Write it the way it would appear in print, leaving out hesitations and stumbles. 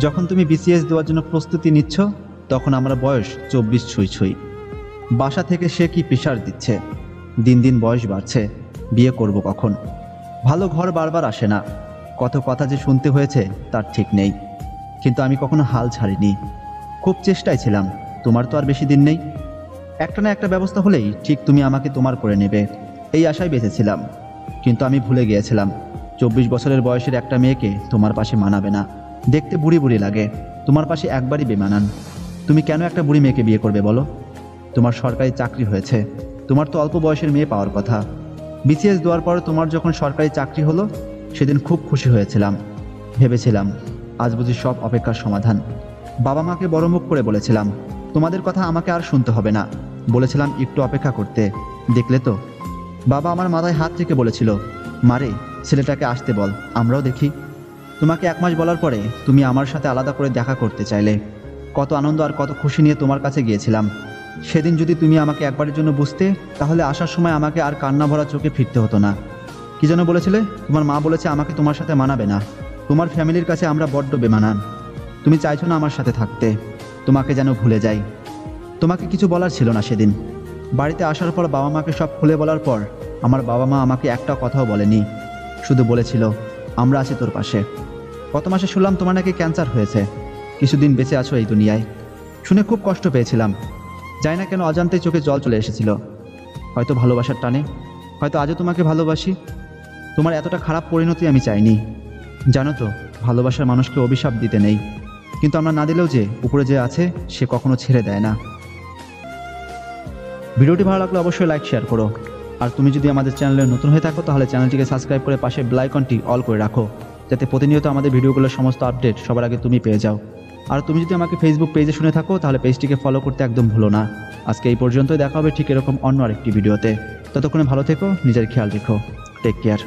যখন তুমি বিসিএস দেওয়ার জন্য প্রস্তুতি নিচ্ছ তখন আমার বয়স 24 ছুঁই ছুঁই। বাসা থেকে সে কি প্রেশার দিচ্ছে, দিন দিন বয়স বাড়ছে, বিয়ে করব কখন, ভালো ঘর বারবার আসে না, কত কথা যে শুনতে হয়েছে তার ঠিক নেই। কিন্তু আমি কখনো হাল ছাড়িনি, খুব চেষ্টায় ছিলাম। তোমার তো আর বেশি দিন নেই, একটা না একটা ব্যবস্থা হলেই ঠিক তুমি আমাকে তোমার করে নেবে, এই আশায় বেঁচেছিলাম। কিন্তু আমি ভুলে গিয়েছিলাম 24 বছরের বয়সের একটা মেয়েকে তোমার পাশে মানাবে না, দেখতে বুড়ি বুড়ি লাগে, তোমার পাশে একবারই বেমানান। তুমি কেন একটা বুড়ি মেয়েকে বিয়ে করবে বলো? তোমার সরকারি চাকরি হয়েছে, তোমার তো অল্প বয়সের মেয়ে পাওয়ার কথা। বিসিএস দেওয়ার পর তোমার যখন সরকারি চাকরি হলো সেদিন খুব খুশি হয়েছিলাম, ভেবেছিলাম আজ বুঝি সব অপেক্ষার সমাধান। বাবা মাকে বড় মুখ করে বলেছিলাম তোমাদের কথা আমাকে আর শুনতে হবে না, বলেছিলাম একটু অপেক্ষা করতে, দেখলে তো। বাবা আমার মাথায় হাত রেখে বলেছিল, মারে ছেলেটাকে আসতে বল, আমরাও দেখি। তোমাকে 1 মাস বলার পরে তুমি আমার সাথে আলাদা করে দেখা করতে চাইলে, কত আনন্দ আর কত খুশি নিয়ে তোমার কাছে গিয়েছিলাম। সেদিন যদি তুমি আমাকে একবারের জন্য বুঝতে, তাহলে আসার সময় আমাকে আর কান্না ভরা চোখে ফিরতে হতো না। কি যেন বলেছিলে? তোমার মা বলেছে আমাকে তোমার সাথে মানাবে না, তোমার ফ্যামিলির কাছে আমরা বড্ড বেমানান, তুমি চাইছো না আমার সাথে থাকতে, তোমাকে যেন ভুলে যাই। তোমাকে কিছু বলার ছিল না সেদিন। বাড়িতে আসার পর বাবা মাকে সব খুলে বলার পর আমার বাবা মা আমাকে একটা কথাও বলেনি, শুধু বলেছিল আমরা আছি তোর পাশে। গত মাসে শুনলাম তোমার নাকি ক্যান্সার হয়েছে, কিছুদিন বেঁচে আছো এই দুনিয়ায়, শুনে খুব কষ্ট পেয়েছিলাম। জানি না কেন অজান্তেই চোখে জল চলে এসেছিল, হয়তো ভালোবাসার টানে, হয়তো আজও তোমাকে ভালোবাসি। তোমার এতটা খারাপ পরিণতি আমি চাইনি। জানো তো, ভালোবাসার মানুষকে অভিশাপ দিতে নেই, কিন্তু আমরা না দিলেও যে উপরে যে আছে সে কখনো ছেড়ে দেয় না। ভিডিওটি ভালো লাগলে অবশ্যই লাইক শেয়ার করো, আর তুমি যদি আমাদের চ্যানেলে নতুন হয়ে থাকো তাহলে চ্যানেলটিকে সাবস্ক্রাইব করে পাশে বেল আইকনটি অল করে রাখো, যাতে প্রতিনিয়ত আমাদের ভিডিওগুলোর সমস্ত আপডেট সবার আগে তুমি পেয়ে যাও। আর তুমি যদি আমাকে ফেসবুক পেজে শুনে থাকো তাহলে পেজটিকে ফলো করতে একদম ভুলো না। আজকে এই পর্যন্তই, দেখা হবে ঠিক এরকম অন্য আরেকটি ভিডিওতে। ততক্ষণে ভালো থেকো, নিজের খেয়াল রেখো, টেক কেয়ার।